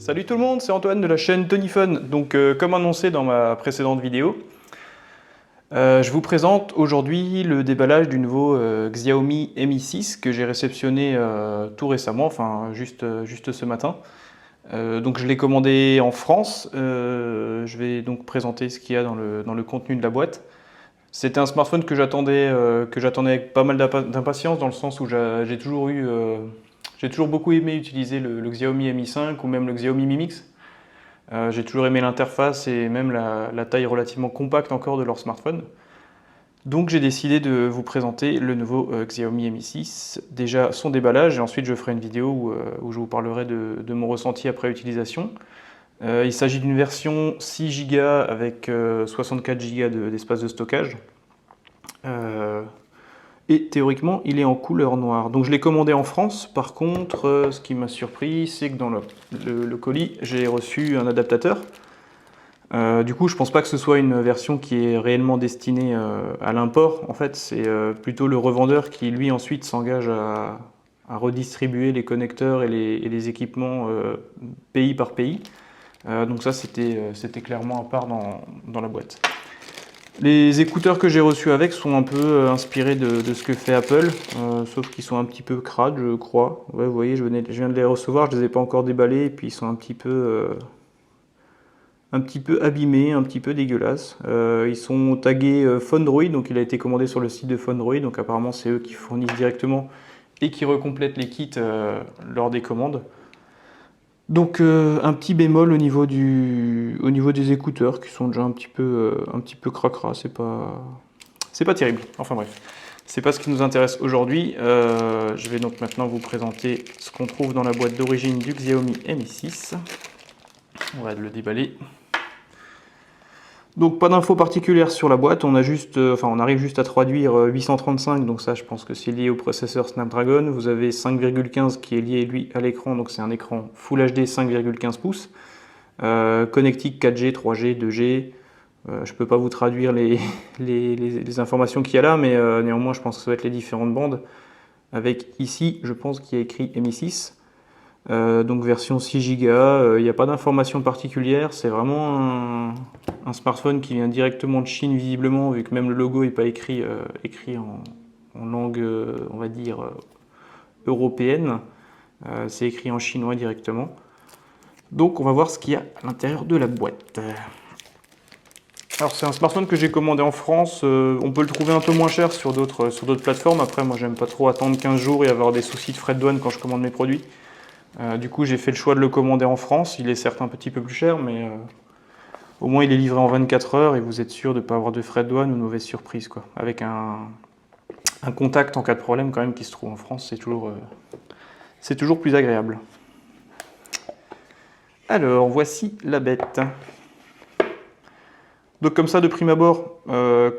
Salut tout le monde, c'est Antoine de la chaîne Tonyphone. Donc comme annoncé dans ma précédente vidéo, je vous présente aujourd'hui le déballage du nouveau Xiaomi Mi 6 que j'ai réceptionné tout récemment, enfin juste ce matin. Donc je l'ai commandé en France. Je vais donc présenter ce qu'il y a dans le contenu de la boîte. C'était un smartphone que j'attendais avec pas mal d'impatience, dans le sens où j'ai toujours beaucoup aimé utiliser le Xiaomi Mi 5 ou même le Xiaomi Mi Mix. J'ai toujours aimé l'interface et même la taille relativement compacte encore de leur smartphone. Donc j'ai décidé de vous présenter le nouveau Xiaomi Mi 6, déjà son déballage, et ensuite je ferai une vidéo où je vous parlerai de mon ressenti après utilisation. Il s'agit d'une version 6 Go avec 64 Go d'espace de stockage. Et théoriquement, il est en couleur noire. Donc je l'ai commandé en France. Par contre, ce qui m'a surpris, c'est que dans le colis, j'ai reçu un adaptateur. Du coup, je pense pas que ce soit une version qui est réellement destinée à l'import. En fait, c'est plutôt le revendeur qui, lui, ensuite s'engage à redistribuer les connecteurs et les équipements pays par pays. Donc ça, c'était clairement à part dans la boîte. Les écouteurs que j'ai reçus avec sont un peu inspirés de ce que fait Apple, sauf qu'ils sont un petit peu crades, je crois. Ouais, vous voyez, je viens de les recevoir, je ne les ai pas encore déballés, et puis ils sont un petit peu abîmés, un petit peu dégueulasses. Ils sont tagués Phonedroid, donc il a été commandé sur le site de Phonedroid, donc apparemment c'est eux qui fournissent directement et qui recomplètent les kits lors des commandes. Donc un petit bémol au niveau des écouteurs qui sont déjà un petit peu cracra, c'est pas terrible. Enfin bref, c'est pas ce qui nous intéresse aujourd'hui. Je vais donc maintenant vous présenter ce qu'on trouve dans la boîte d'origine du Xiaomi Mi 6. On va le déballer. Donc pas d'infos particulières sur la boîte, on arrive juste à traduire 835, donc ça je pense que c'est lié au processeur Snapdragon. Vous avez 5,15 qui est lié lui à l'écran, donc c'est un écran Full HD 5,15 pouces. Connectique 4G, 3G, 2G. Je peux pas vous traduire les informations qu'il y a là, mais néanmoins je pense que ça va être les différentes bandes. Avec ici, je pense qu'il y a écrit Mi 6. Donc version 6 Go, il n'y a pas d'informations particulières, c'est vraiment un smartphone qui vient directement de Chine visiblement, vu que même le logo n'est pas écrit en langue, on va dire, européenne. C'est écrit en chinois directement. Donc on va voir ce qu'il y a à l'intérieur de la boîte. Alors c'est un smartphone que j'ai commandé en France, on peut le trouver un peu moins cher sur d'autres plateformes. Après moi j'aime pas trop attendre 15 jours et avoir des soucis de frais de douane quand je commande mes produits. Du coup, j'ai fait le choix de le commander en France. Il est certes un petit peu plus cher, mais au moins il est livré en 24 heures et vous êtes sûr de ne pas avoir de frais de douane ou de mauvaises surprises, quoi. Avec un contact en cas de problème quand même qui se trouve en France, c'est toujours plus agréable. Alors, voici la bête. Donc comme ça, de prime abord,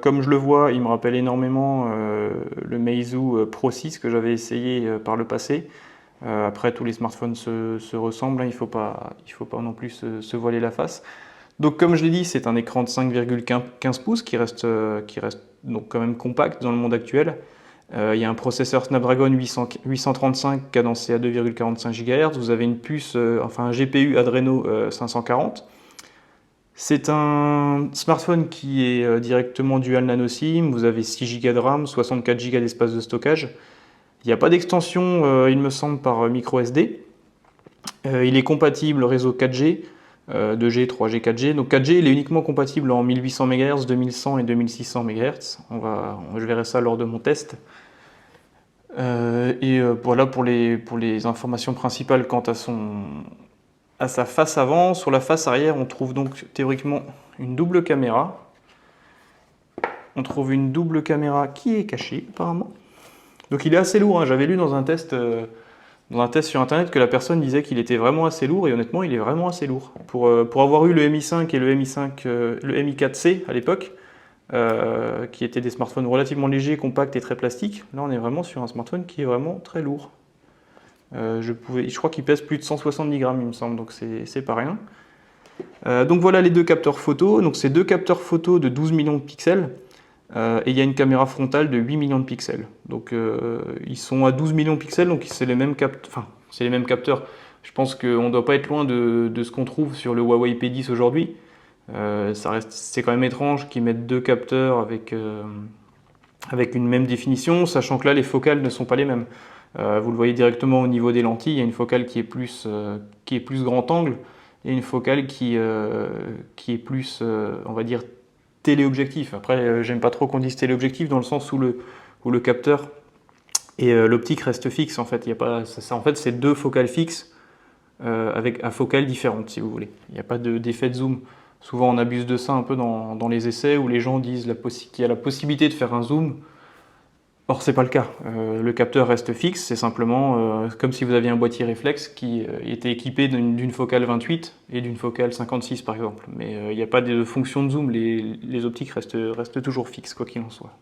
comme je le vois, il me rappelle énormément le Meizu Pro 6 que j'avais essayé par le passé. Après, tous les smartphones se ressemblent, hein, il faut pas non plus se voiler la face. Donc comme je l'ai dit, c'est un écran de 5,15 pouces qui reste donc quand même compact dans le monde actuel. Il y a un processeur Snapdragon 835 cadencé à 2,45 GHz. Vous avez une puce, un GPU Adreno 540. C'est un smartphone qui est directement dual nano SIM. Vous avez 6 Go de RAM, 64 Go d'espace de stockage. Il n'y a pas d'extension, il me semble, par micro SD. Il est compatible réseau 4G, 2G, 3G, 4G. Donc 4G, il est uniquement compatible en 1800 MHz, 2100 et 2600 MHz. Je verrai ça lors de mon test. Voilà pour les informations principales quant à sa face avant. Sur la face arrière, on trouve donc théoriquement une double caméra. On trouve une double caméra qui est cachée apparemment. Donc il est assez lourd, hein. J'avais lu dans un test sur internet que la personne disait qu'il était vraiment assez lourd, et honnêtement il est vraiment assez lourd. Pour avoir eu le Mi 5 et le Mi 4C à l'époque, qui étaient des smartphones relativement légers, compacts et très plastiques, là on est vraiment sur un smartphone qui est vraiment très lourd. Je crois qu'il pèse plus de 170 grammes il me semble, donc c'est pas rien. Donc voilà les deux capteurs photo, donc c'est deux capteurs photo de 12 millions de pixels. Et il y a une caméra frontale de 8 millions de pixels. Donc ils sont à 12 millions de pixels, donc c'est les mêmes capteurs. Je pense qu'on ne doit pas être loin de ce qu'on trouve sur le Huawei P10 aujourd'hui. C'est quand même étrange qu'ils mettent deux capteurs avec une même définition, sachant que là les focales ne sont pas les mêmes. Vous le voyez directement au niveau des lentilles, il y a une focale qui est plus grand angle et une focale qui est plus, on va dire, téléobjectif. Après, j'aime pas trop qu'on dise téléobjectif dans le sens où le capteur et l'optique restent fixes en fait. Il y a pas, en fait, c'est deux focales fixes avec à focales différentes si vous voulez. Il n'y a pas d'effet de zoom. Souvent on abuse de ça un peu dans les essais où les gens disent qu'il y a la possibilité de faire un zoom. Or c'est pas le cas. Le capteur reste fixe, c'est simplement comme si vous aviez un boîtier réflexe qui était équipé d'une focale 28 et d'une focale 56 par exemple. Mais il n'y a pas de fonction de zoom, les optiques restent toujours fixes quoi qu'il en soit.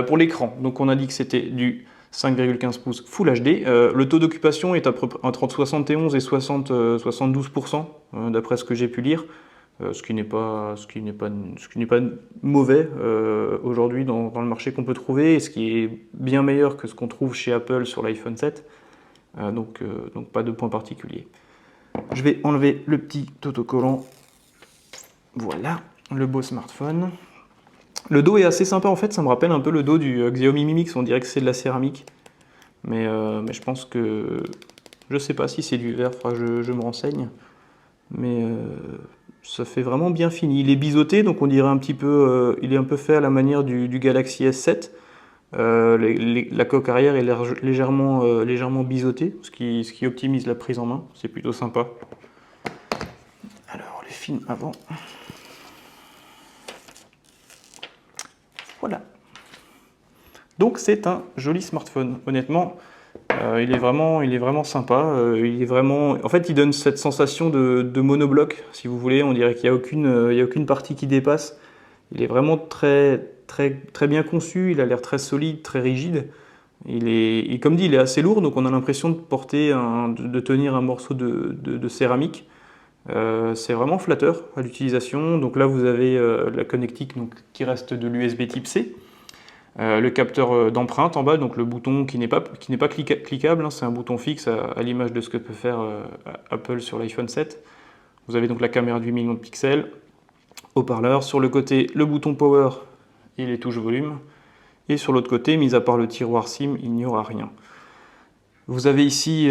Pour l'écran, donc on a dit que c'était du 5,15 pouces Full HD. Le taux d'occupation est entre 71 et 72%, d'après ce que j'ai pu lire. Ce qui n'est pas mauvais aujourd'hui dans le marché qu'on peut trouver, et ce qui est bien meilleur que ce qu'on trouve chez Apple sur l'iPhone 7. Donc pas de point particulier. Je vais enlever le petit autocollant. Voilà, le beau smartphone. Le dos est assez sympa en fait, ça me rappelle un peu le dos du Xiaomi Mi Mix, on dirait que c'est de la céramique. Mais je pense que... Je sais pas si c'est du verre, faudra que je me renseigne. Mais ça fait vraiment bien fini. Il est biseauté, donc on dirait un petit peu... il est un peu fait à la manière du Galaxy S7. La coque arrière est légèrement biseautée, ce qui optimise la prise en main. C'est plutôt sympa. Alors, les films avant... Voilà. Donc c'est un joli smartphone. Honnêtement, il est vraiment sympa. En fait, il donne cette sensation de monobloc, si vous voulez. On dirait qu'il n'y a aucune partie qui dépasse. Il est vraiment très bien conçu. Il a l'air très solide, très rigide. Et comme dit, il est assez lourd, donc on a l'impression de tenir un morceau de céramique. C'est vraiment flatteur à l'utilisation. Donc là, vous avez la connectique qui reste de l'USB type C. Le capteur d'empreinte en bas, donc le bouton qui n'est pas cliquable, hein, c'est un bouton fixe à l'image de ce que peut faire Apple sur l'iPhone 7. Vous avez donc la caméra de 8 millions de pixels, haut-parleur. Sur le côté, le bouton Power et les touches volume. Et sur l'autre côté, mis à part le tiroir SIM, il n'y aura rien. Vous avez ici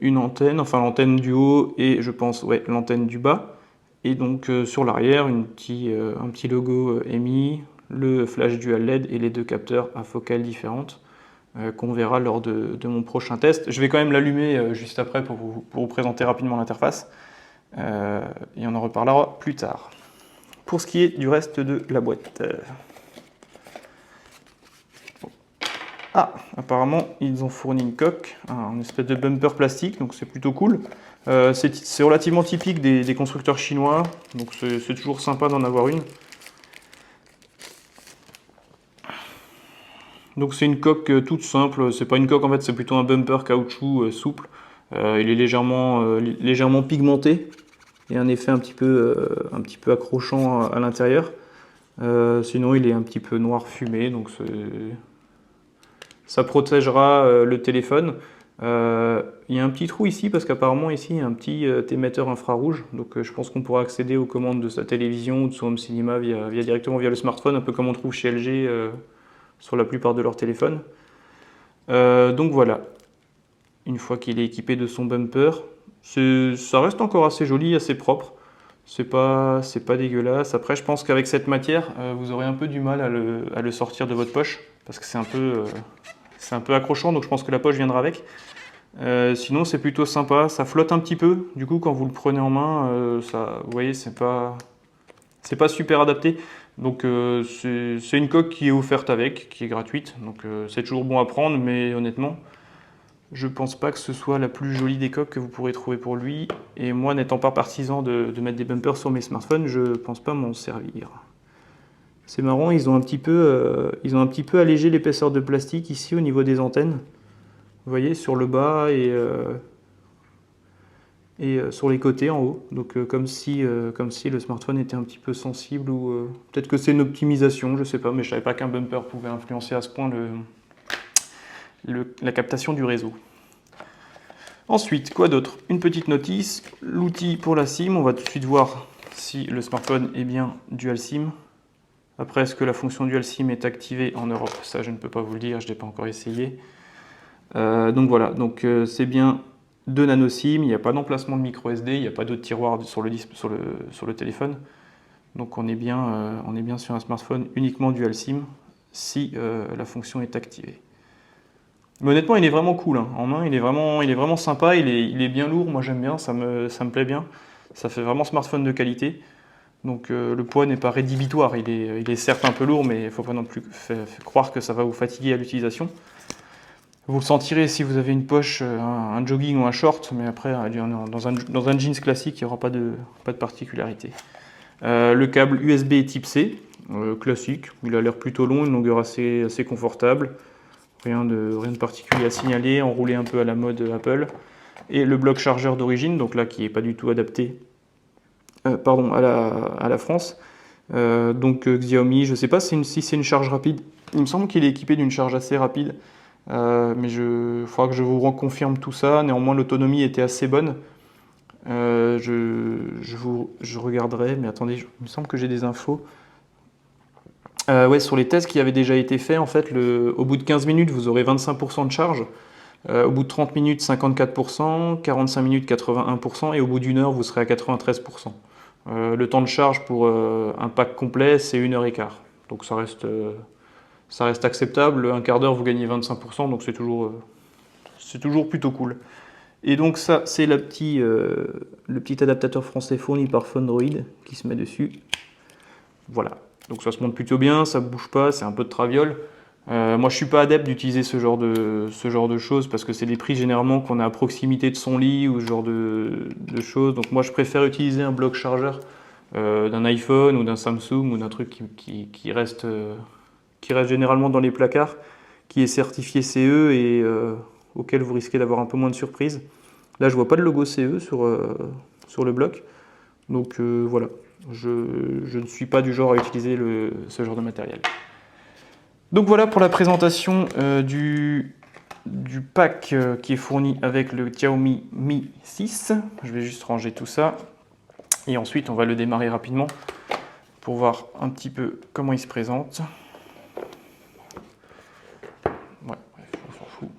une antenne, enfin l'antenne du haut et je pense l'antenne du bas. Et donc sur l'arrière, un petit logo EMI, le flash dual LED et les deux capteurs à focales différentes qu'on verra lors de mon prochain test. Je vais quand même l'allumer juste après pour vous présenter rapidement l'interface et on en reparlera plus tard. Pour ce qui est du reste de la boîte. Apparemment ils ont fourni une coque, une espèce de bumper plastique, donc c'est plutôt cool. C'est relativement typique des constructeurs chinois, donc c'est toujours sympa d'en avoir une. Donc c'est une coque toute simple, c'est pas une coque en fait, c'est plutôt un bumper caoutchouc souple. Il est légèrement pigmenté et un effet un petit peu accrochant à l'intérieur. Sinon il est un petit peu noir fumé, donc ça protégera le téléphone. Il y a un petit trou ici parce qu'apparemment ici il y a un petit émetteur infrarouge, donc je pense qu'on pourra accéder aux commandes de sa télévision ou de son home cinéma directement via le smartphone, un peu comme on trouve chez LG sur la plupart de leurs téléphones. Donc voilà, une fois qu'il est équipé de son bumper, ça reste encore assez joli, assez propre. C'est pas dégueulasse. Après, je pense qu'avec cette matière, vous aurez un peu du mal à le sortir de votre poche parce que c'est un peu accrochant, donc je pense que la poche viendra avec. Sinon, c'est plutôt sympa. Ça flotte un petit peu. Du coup, quand vous le prenez en main, vous voyez, c'est pas super adapté. Donc c'est une coque qui est offerte avec, qui est gratuite, donc c'est toujours bon à prendre, mais honnêtement, je pense pas que ce soit la plus jolie des coques que vous pourrez trouver pour lui, et moi n'étant pas partisan de mettre des bumpers sur mes smartphones, je pense pas m'en servir. C'est marrant, ils ont un petit peu allégé l'épaisseur de plastique ici au niveau des antennes, vous voyez, sur le bas et sur les côtés en haut, donc comme si le smartphone était un petit peu sensible, ou peut-être que c'est une optimisation, je sais pas, mais je savais pas qu'un bumper pouvait influencer à ce point la captation du réseau. Ensuite, quoi d'autre? Une petite notice, l'outil pour la SIM. On va tout de suite voir si le smartphone est bien Dual SIM. Après, est-ce que la fonction Dual SIM est activée en Europe? Ça, je ne peux pas vous le dire, je ne l'ai pas encore essayé. Donc voilà, c'est bien 2 nano SIM, il n'y a pas d'emplacement de micro SD, il n'y a pas d'autre tiroir sur le téléphone. Donc on est bien sur un smartphone uniquement Dual SIM si la fonction est activée. Mais honnêtement, il est vraiment cool, hein. En main, il est vraiment sympa, il est bien lourd, moi j'aime bien, ça me plaît bien. Ça fait vraiment smartphone de qualité. Donc le poids n'est pas rédhibitoire, il est certes un peu lourd, mais il ne faut pas non plus croire que ça va vous fatiguer à l'utilisation. Vous le sentirez si vous avez une poche, un jogging ou un short, mais après, dans un jeans classique, il n'y aura pas de particularité. Le câble USB type C, classique, il a l'air plutôt long, une longueur assez confortable. Rien de particulier à signaler, enroulé un peu à la mode Apple. Et le bloc chargeur d'origine, donc là qui n'est pas du tout adapté à la France. Xiaomi, je ne sais pas si c'est une charge rapide. Il me semble qu'il est équipé d'une charge assez rapide. Mais il faudra que je vous reconfirme tout ça. Néanmoins, l'autonomie était assez bonne. Je regarderai, mais attendez, il me semble que j'ai des infos. Ouais, sur les tests qui avaient déjà été faits, en fait, au bout de 15 minutes, vous aurez 25% de charge. Au bout de 30 minutes, 54%, 45 minutes, 81%, et au bout d'une heure, vous serez à 93%. Le temps de charge pour un pack complet, c'est 1h15. Donc ça reste acceptable. Un quart d'heure, vous gagnez 25%, donc c'est toujours plutôt cool. Et donc ça, c'est le petit adaptateur français fourni par Phoneroid qui se met dessus. Voilà. Donc ça se monte plutôt bien, ça ne bouge pas, c'est un peu de traviole. Moi, je suis pas adepte d'utiliser ce genre de choses parce que c'est des prix généralement qu'on a à proximité de son lit ou ce genre de choses. Donc moi, je préfère utiliser un bloc chargeur d'un iPhone ou d'un Samsung ou d'un truc qui reste généralement dans les placards, qui est certifié CE et auquel vous risquez d'avoir un peu moins de surprises. Là, je vois pas de logo CE sur le bloc. Donc voilà, je ne suis pas du genre à utiliser ce genre de matériel. Donc voilà pour la présentation du pack qui est fourni avec le Xiaomi Mi 6. Je vais juste ranger tout ça. Et ensuite, on va le démarrer rapidement pour voir un petit peu comment il se présente. Ouais, bref, on s'en fout.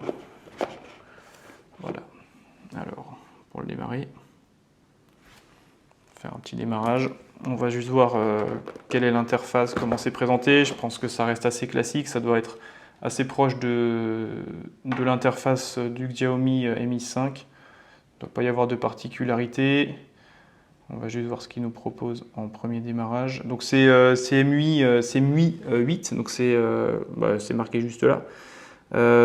Voilà. Alors, pour le démarrer, faire un petit démarrage. On va juste voir quelle est l'interface, comment c'est présenté. Je pense que ça reste assez classique, ça doit être assez proche de l'interface du Xiaomi Mi 5. Il ne doit pas y avoir de particularité. On va juste voir ce qu'il nous propose en premier démarrage. Donc c'est MUI 8, donc c'est marqué juste là.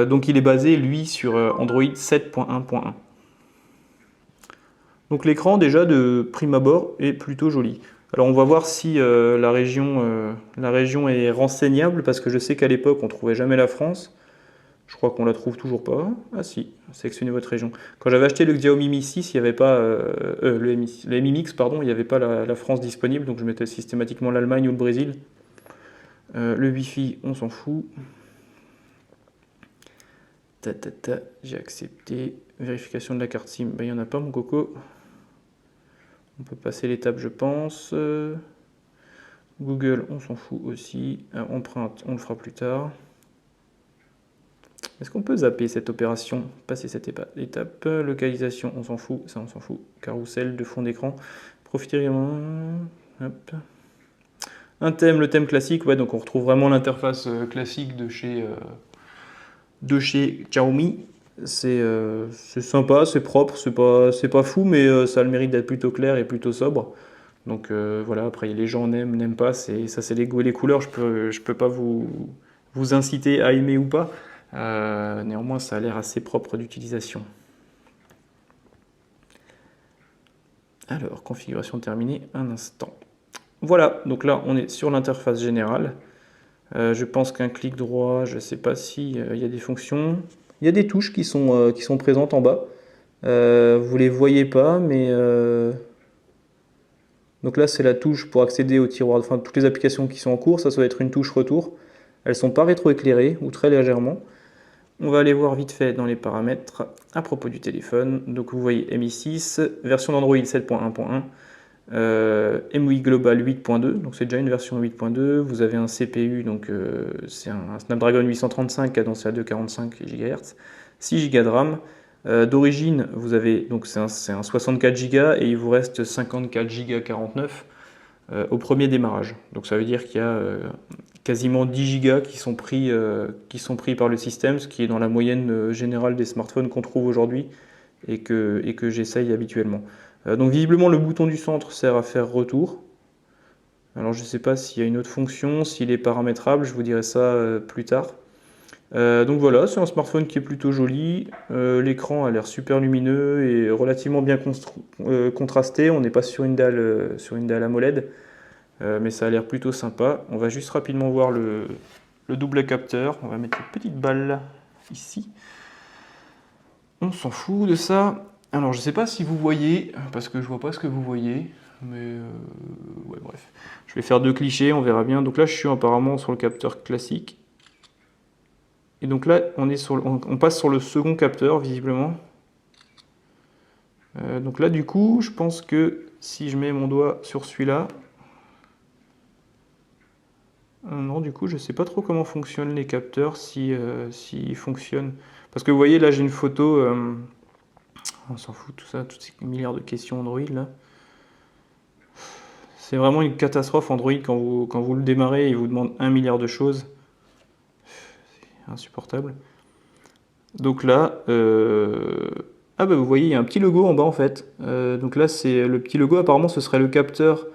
Donc il est basé, lui, sur Android 7.1.1. Donc l'écran, déjà, de prime abord, est plutôt joli. Alors on va voir si la région est renseignable, parce que je sais qu'à l'époque, on ne trouvait jamais la France. Je crois qu'on la trouve toujours pas. Ah si, sélectionnez votre région. Quand j'avais acheté le Xiaomi Mi 6, il n'y avait pas le Mi Mix, pardon, il n'y avait pas la France disponible, donc je mettais systématiquement l'Allemagne ou le Brésil. Le Wi-Fi, on s'en fout. J'ai accepté. Vérification de la carte SIM, il n'y en a pas, mon coco. On peut passer l'étape, je pense. Google, on s'en fout aussi. Empreinte, on le fera plus tard. Est-ce qu'on peut zapper cette opération, passer cette étape? Localisation, on s'en fout, ça on s'en fout. Carrousel de fond d'écran. Profiter également. Hop. Un thème, le thème classique, ouais, donc on retrouve vraiment l'interface classique de chez Xiaomi. C'est sympa, c'est propre, c'est pas fou, mais ça a le mérite d'être plutôt clair et plutôt sobre. Donc voilà, après les gens aiment, n'aiment pas, ça c'est les goûts et les couleurs, je peux pas vous inciter à aimer ou pas. Néanmoins, ça a l'air assez propre d'utilisation. Alors, configuration terminée, un instant. Voilà, donc là, on est sur l'interface générale. Je pense qu'un clic droit, je ne sais pas s'il y a des fonctions. Il y a des touches qui sont présentes en bas. Vous ne les voyez pas, mais... Donc là, c'est la touche pour accéder au tiroir, enfin, toutes les applications qui sont en cours. Ça doit être une touche retour. Elles ne sont pas rétroéclairées, ou très légèrement. On va aller voir vite fait dans les paramètres à propos du téléphone. Donc vous voyez Mi 6, version d'Android 7.1.1, MUI Global 8.2, donc c'est déjà une version 8.2. Vous avez un CPU, donc c'est un Snapdragon 835 cadencé à 2,45 GHz, 6 Go de RAM. D'origine, vous avez donc c'est un 64 Go et il vous reste 54 Go 49 au premier démarrage. Donc ça veut dire qu'il y a quasiment 10 Go qui sont pris par le système, ce qui est dans la moyenne générale des smartphones qu'on trouve aujourd'hui et que j'essaye habituellement. Donc visiblement le bouton du centre sert à faire retour. Alors je ne sais pas s'il y a une autre fonction, s'il est paramétrable, je vous dirai ça plus tard. Donc voilà, c'est un smartphone qui est plutôt joli. L'écran a l'air super lumineux et relativement bien contrasté. On n'est pas sur une dalle AMOLED, mais ça a l'air plutôt sympa. On va juste rapidement voir le double capteur. On va mettre une petite balle ici. On s'en fout de ça. Alors je ne sais pas si vous voyez, parce que je vois pas ce que vous voyez, mais ouais, bref. Je vais faire 2 clichés, on verra bien. Donc là je suis apparemment sur le capteur classique. Et donc là on passe sur le second capteur visiblement. Donc là du coup je pense que si je mets mon doigt sur celui-là, non, du coup je sais pas trop comment fonctionnent les capteurs, s'ils fonctionnent. Parce que vous voyez là j'ai une photo, on s'en fout de tout ça, toutes ces milliards de questions Android là. C'est vraiment une catastrophe Android quand vous le démarrez, il vous demande 1 milliard de choses. C'est insupportable. Donc là, ah bah vous voyez, il y a un petit logo en bas en fait. Donc là, c'est le petit logo, apparemment ce serait le capteur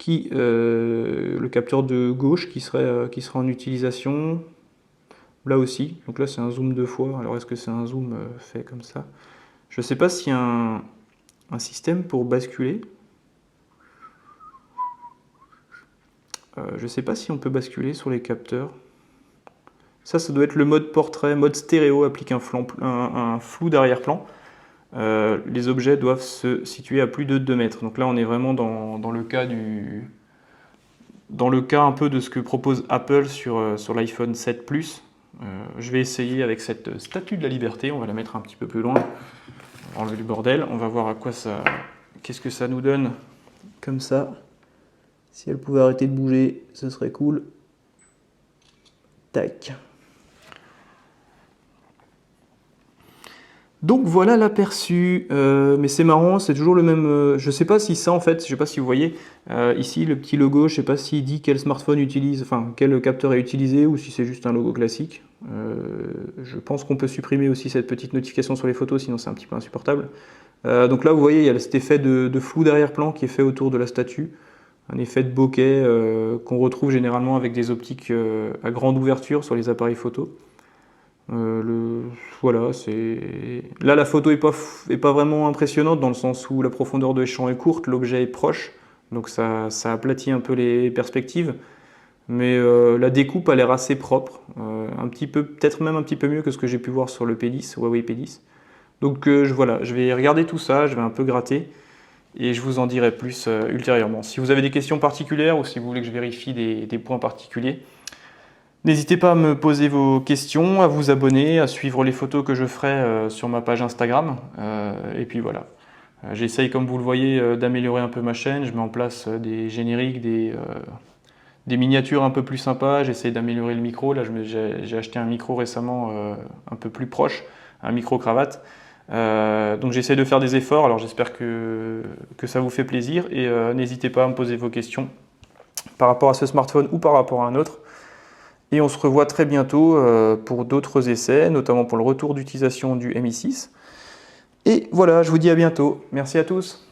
le capteur de gauche qui serait en utilisation. Là aussi, donc là c'est un zoom 2 fois. Alors est-ce que c'est un zoom fait comme ça? Je ne sais pas s'il y a un système pour basculer. Je ne sais pas si on peut basculer sur les capteurs. Ça doit être le mode portrait, mode stéréo, applique un flou d'arrière-plan. Les objets doivent se situer à plus de 2 mètres. Donc là, on est vraiment dans le cas un peu de ce que propose Apple sur l'iPhone 7 Plus. Je vais essayer avec cette statue de la liberté. On va la mettre un petit peu plus loin. On va enlever du bordel. On va voir à quoi ça, qu'est-ce que ça nous donne comme ça. Si elle pouvait arrêter de bouger, ce serait cool. Tac. Donc voilà l'aperçu, mais c'est marrant, c'est toujours le même, je sais pas si ça en fait, je sais pas si vous voyez, ici le petit logo, je sais pas s'il dit quel smartphone utilise, enfin quel capteur est utilisé ou si c'est juste un logo classique. Je pense qu'on peut supprimer aussi cette petite notification sur les photos, sinon c'est un petit peu insupportable. Donc là vous voyez, il y a cet effet de flou d'arrière-plan qui est fait autour de la statue, un effet de bokeh qu'on retrouve généralement avec des optiques à grande ouverture sur les appareils photo. Voilà, là la photo est pas vraiment impressionnante dans le sens où la profondeur de champ est courte, l'objet est proche, donc ça aplatit un peu les perspectives, mais la découpe a l'air assez propre, peut-être même un petit peu mieux que ce que j'ai pu voir sur le P10, Huawei P10. Donc voilà, je vais regarder tout ça, je vais un peu gratter et je vous en dirai plus ultérieurement. Si vous avez des questions particulières ou si vous voulez que je vérifie des points particuliers, n'hésitez pas à me poser vos questions, à vous abonner, à suivre les photos que je ferai sur ma page Instagram. Et puis voilà. J'essaye, comme vous le voyez, d'améliorer un peu ma chaîne. Je mets en place des génériques, des miniatures un peu plus sympas. J'essaye d'améliorer le micro. Là, j'ai acheté un micro récemment un peu plus proche, un micro-cravate. Donc j'essaie de faire des efforts. Alors j'espère que ça vous fait plaisir. Et n'hésitez pas à me poser vos questions par rapport à ce smartphone ou par rapport à un autre. Et on se revoit très bientôt pour d'autres essais, notamment pour le retour d'utilisation du Mi 6. Et voilà, je vous dis à bientôt. Merci à tous.